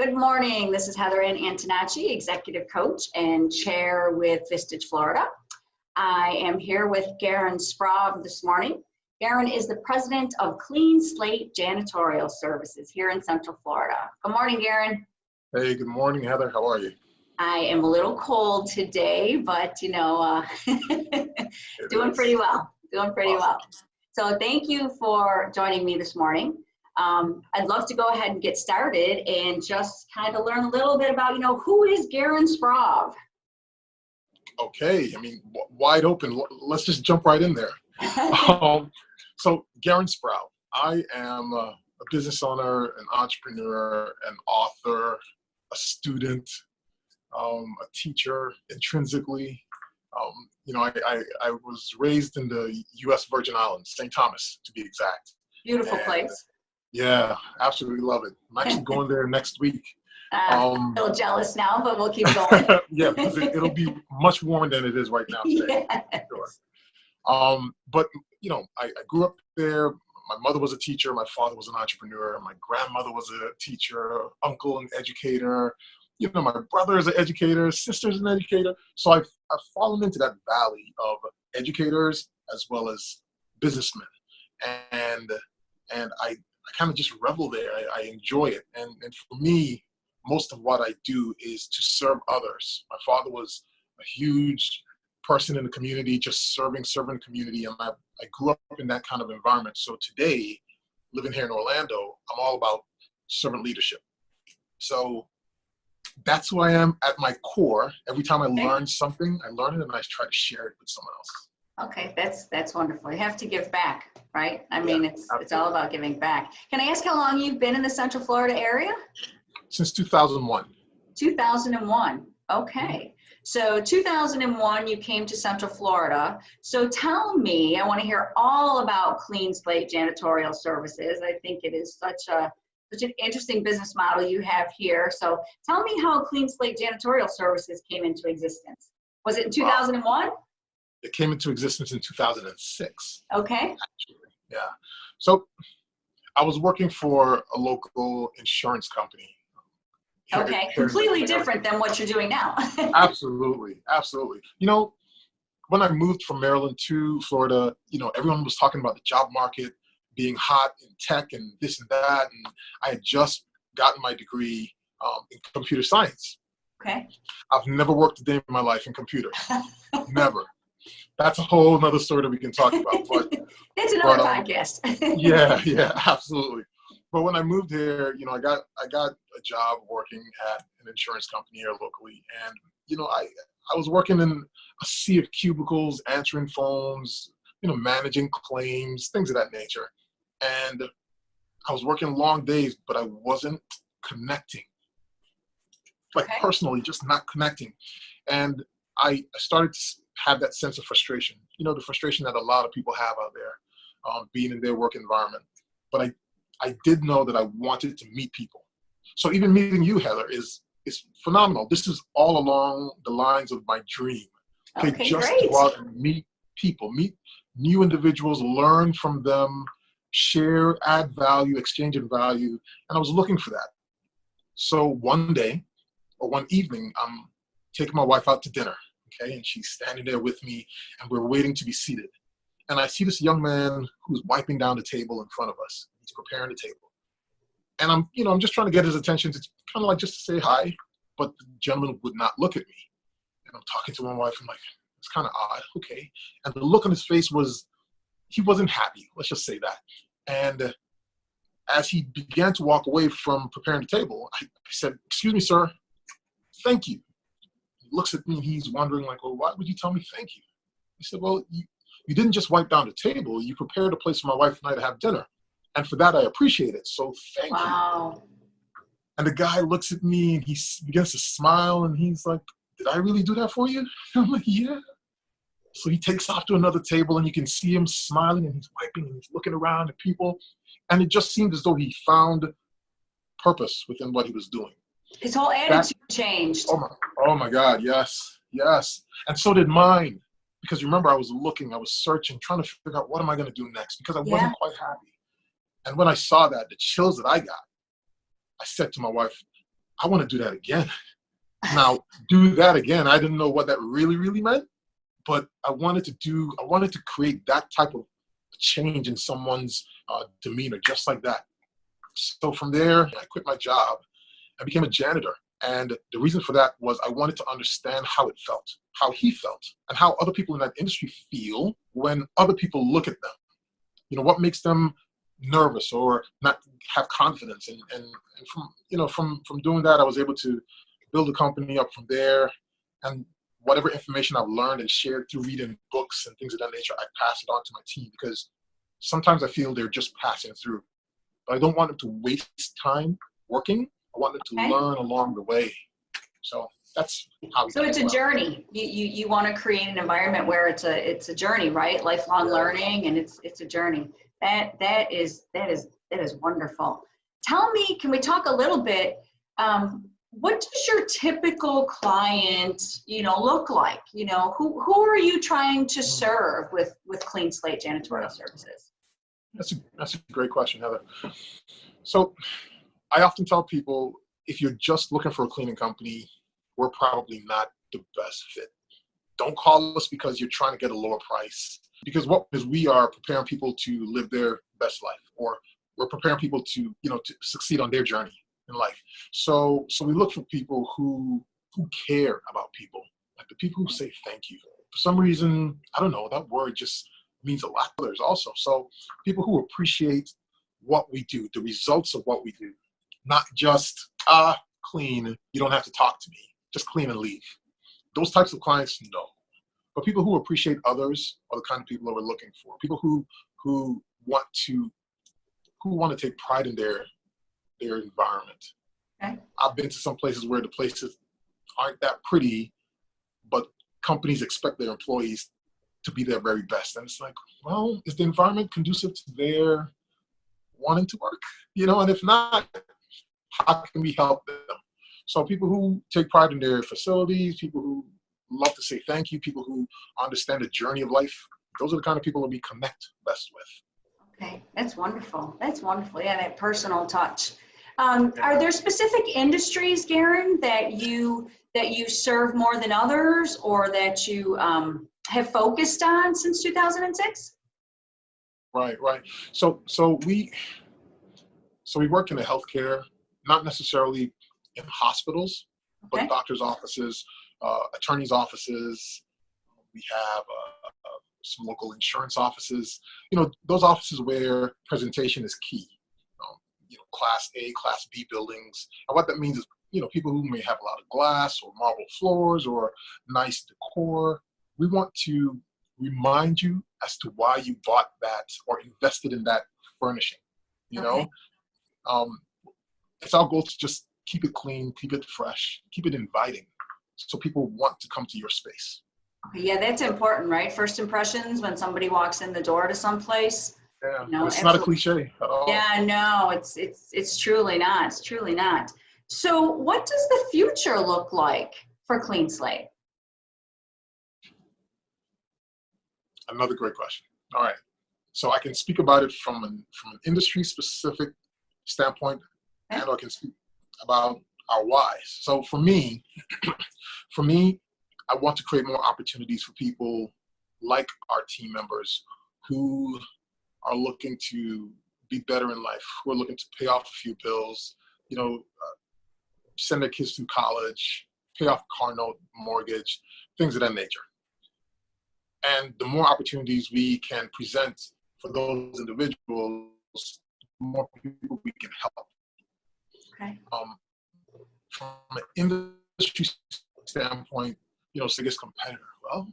Good morning. This is Heatherann Executive Coach and Chair with Vistage, Florida. I am here with Gerren Sprauve this morning. Gerren is the President of Clean Slate Janitorial Services here in Central Florida. Good morning, Gerren. Hey, good morning, Heather. How are you? I am a little cold today, but doing pretty well. So thank you for joining me this morning. I'd love to go ahead and get started and just kind of learn a little bit about, who is Gerren Sprauve? Okay, wide open. Let's just jump right in there. So Gerren Sprauve, I am a business owner, an entrepreneur, an author, a student, a teacher intrinsically. I was raised in the U.S. Virgin Islands, St. Thomas to be exact. Beautiful place. Yeah, absolutely love it. I'm actually going there next week. A little jealous now, but we'll keep going. Yeah, because it'll be much warmer than it is right now today. Yes. Sure. But I grew up there. My mother was a teacher. My father was an entrepreneur. My grandmother was a teacher, uncle an educator. My brother is an educator, sister's an educator. So I've fallen into that valley of educators as well as businessmen. And I kind of just revel there. I enjoy it. And for me, most of what I do is to serve others. My father was a huge person in the community, just serving the community. And I grew up in that kind of environment. So today, living here in Orlando, I'm all about servant leadership. So that's who I am at my core. Every time I learn something, I learn it and I try to share it with someone else. Okay, that's wonderful. You have to give back, right? It's all about giving back. Can I ask how long you've been in the Central Florida area? Since 2001. 2001. Okay. So 2001, you came to Central Florida. So tell me, I want to hear all about Clean Slate Janitorial Services. I think it is such an interesting business model you have here. So tell me how Clean Slate Janitorial Services came into existence. Was it in 2001? Wow. It came into existence in 2006. Okay. Actually. Yeah. So I was working for a local insurance company. Okay. Completely different than what you're doing now. Absolutely. When I moved from Maryland to Florida, everyone was talking about the job market being hot in tech and this and that. And I had just gotten my degree in computer science. Okay. I've never worked a day in my life in computers. Never. That's a whole nother story that we can talk about. But it's another podcast. yeah, absolutely. But when I moved here, I got a job working at an insurance company here locally, and I was working in a sea of cubicles, answering phones, managing claims, things of that nature. And I was working long days, but I wasn't connecting, personally, just not connecting. And I started to have that sense of frustration, the frustration that a lot of people have out there, being in their work environment. But I did know that I wanted to meet people. So even meeting you, Heather, is phenomenal. This is all along the lines of my dream. Okay, just great. to go out and meet people, meet new individuals, learn from them, share, add value, exchange in value. And I was looking for that. So one day or one evening, I'm taking my wife out to dinner. Okay, and she's standing there with me, and we're waiting to be seated. And I see this young man who's wiping down the table in front of us. He's preparing the table. And I'm just trying to get his attention to kind of like just to say hi, but the gentleman would not look at me. And I'm talking to my wife, I'm like, it's kind of odd, okay. And the look on his face he wasn't happy, let's just say that. And as he began to walk away from preparing the table, I said, excuse me, sir, thank you. He looks at me and he's wondering like, well, why would you tell me thank you? He said, well, you didn't just wipe down the table, you prepared a place for my wife and I to have dinner. And for that, I appreciate it. So thank you. And the guy looks at me and he begins to smile and he's like, did I really do that for you? And I'm like, yeah. So he takes off to another table and you can see him smiling and he's wiping and he's looking around at people. And it just seemed as though he found purpose within what he was doing. His whole attitude changed. Oh my God, yes. And so did mine. Because remember, I was searching, trying to figure out what am I going to do next because I wasn't quite happy. And when I saw that, the chills that I got, I said to my wife, I want to do that again. Now, do that again. I didn't know what that really, really meant, but I wanted to create that type of change in someone's demeanor, just like that. So from there, I quit my job. I became a janitor. And the reason for that was I wanted to understand how it felt, how he felt, and how other people in that industry feel when other people look at them. You know, what makes them nervous or not have confidence. And from doing that, I was able to build a company up from there. And whatever information I've learned and shared through reading books and things of that nature, I pass it on to my team, because sometimes I feel they're just passing through. But I don't want them to waste time working. I want them to learn along the way. So that's how. So it's a journey. You want to create an environment where it's a journey, right? Lifelong learning, and it's a journey. That is wonderful. Tell me, can we talk a little bit? What does your typical client, look like? Who are you trying to serve with Clean Slate Janitorial Services? That's a great question, Heather. So I often tell people, if you're just looking for a cleaning company, we're probably not the best fit. Don't call us because you're trying to get a lower price. Because we are preparing people to live their best life, or we're preparing people to succeed on their journey in life. So we look for people who care about people, like the people who say thank you. For some reason, I don't know, that word just means a lot to others also. So people who appreciate what we do, the results of what we do, not just clean, you don't have to talk to me, just clean and leave. Those types of clients, no. But people who appreciate others are the kind of people that we're looking for. People who want to take pride in their environment. Okay. I've been to some places where the places aren't that pretty, but companies expect their employees to be their very best. And it's like, well, is the environment conducive to their wanting to work? And if not, how can we help them? So people who take pride in their facilities, people who love to say thank you, people who understand the journey of life, those are the kind of people that we connect best with. Okay, that's wonderful. That's wonderful. Yeah, that personal touch. Are there specific industries, Gerren, that you serve more than others, or that you have focused on since 2006? Right. So we work in the healthcare, not necessarily in hospitals, but doctors' offices, attorneys' offices. We have some local insurance offices. Those offices where presentation is key. Class A, Class B buildings. And what that means is, people who may have a lot of glass or marble floors or nice decor. We want to remind you as to why you bought that or invested in that furnishing. It's our goal to just keep it clean, keep it fresh, keep it inviting, so people want to come to your space. Yeah, that's important, right? First impressions when somebody walks in the door to someplace. Yeah, it's not a cliche at all. Yeah, no, it's truly not. It's truly not. So what does the future look like for Clean Slate? Another great question. All right. So I can speak about it from an industry specific standpoint, and I can speak about our whys. So for me, I want to create more opportunities for people like our team members who are looking to be better in life, who are looking to pay off a few bills, send their kids through college, pay off car note, mortgage, things of that nature. And the more opportunities we can present for those individuals, the more people we can help. Okay. From an industry standpoint, biggest competitor. Well,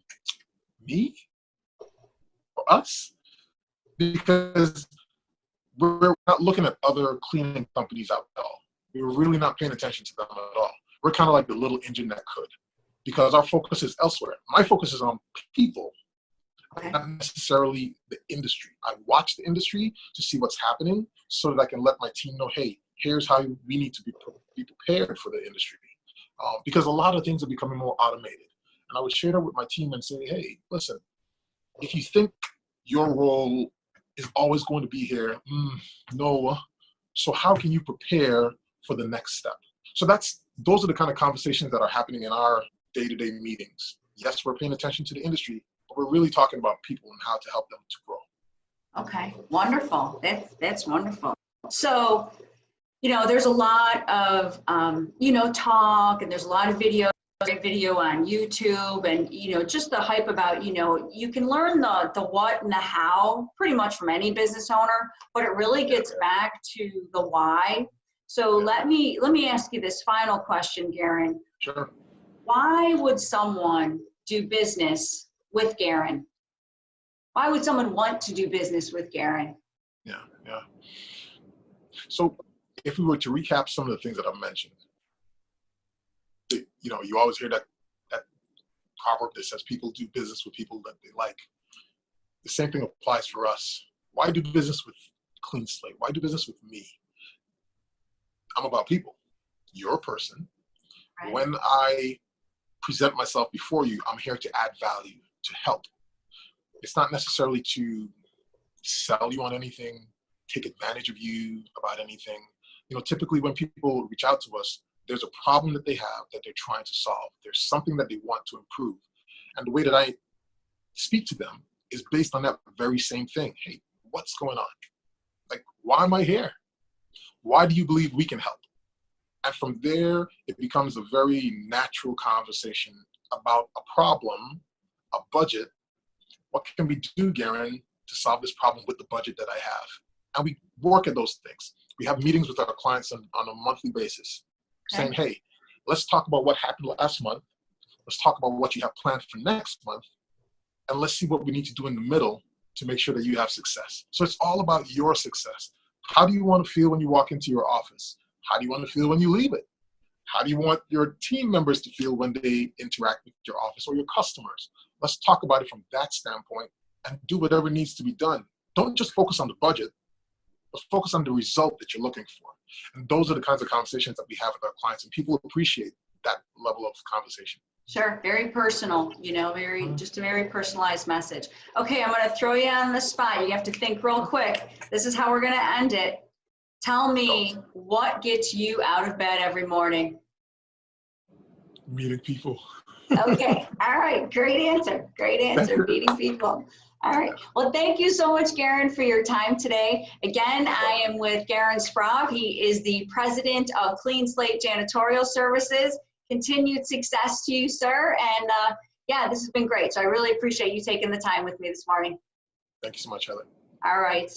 me or us? Because we're not looking at other cleaning companies out at all. We're really not paying attention to them at all. We're kind of like the little engine that could, because our focus is elsewhere. My focus is on people, not necessarily the industry. I watch the industry to see what's happening so that I can let my team know, hey, here's how we need to be prepared for the industry. Because a lot of things are becoming more automated. And I would share that with my team and say, hey, listen, if you think your role is always going to be here, no. So how can you prepare for the next step? So that's those are the kind of conversations that are happening in our day-to-day meetings. Yes, we're paying attention to the industry, but we're really talking about people and how to help them to grow. Okay, wonderful. That's wonderful. So, there's a lot of, talk, and there's a lot of video on YouTube, and, just the hype about, you can learn the what and the how pretty much from any business owner, but it really gets back to the why. So let me ask you this final question, Gerren. Sure. Why would someone do business with Gerren? Why would someone want to do business with Gerren? Yeah. So if we were to recap some of the things that I've mentioned, you always hear that proverb that says people do business with people that they like. The same thing applies for us. Why do business with Clean Slate? Why do business with me? I'm about people. You're a person. Right. When I present myself before you, I'm here to add value, to help. It's not necessarily to sell you on anything, take advantage of you about anything. Typically when people reach out to us, there's a problem that they have that they're trying to solve. There's something that they want to improve. And the way that I speak to them is based on that very same thing. Hey, what's going on? Like, why am I here? Why do you believe we can help? And from there, it becomes a very natural conversation about a problem, a budget. What can we do, Gerren, to solve this problem with the budget that I have? And we work at those things. We have meetings with our clients on a monthly basis, saying, hey, let's talk about what happened last month. Let's talk about what you have planned for next month. And let's see what we need to do in the middle to make sure that you have success. So it's all about your success. How do you want to feel when you walk into your office? How do you want to feel when you leave it? How do you want your team members to feel when they interact with your office or your customers? Let's talk about it from that standpoint and do whatever needs to be done. Don't just focus on the budget, but focus on the result that you're looking for. And those are the kinds of conversations that we have with our clients, and people appreciate that level of conversation. Sure, very personal, just a very personalized message. Okay, I'm going to throw you on the spot. You have to think real quick. This is how we're going to end it. Tell me what gets you out of bed every morning. Meeting people. Okay, all right, great answer. Meeting people. All right, well, thank you so much, Gerren, for your time today. Again, I am with Gerren Sprauve. He is the president of Clean Slate Janitorial Services. Continued success to you, sir. And this has been great. So I really appreciate you taking the time with me this morning. Thank you so much, Heather. All right.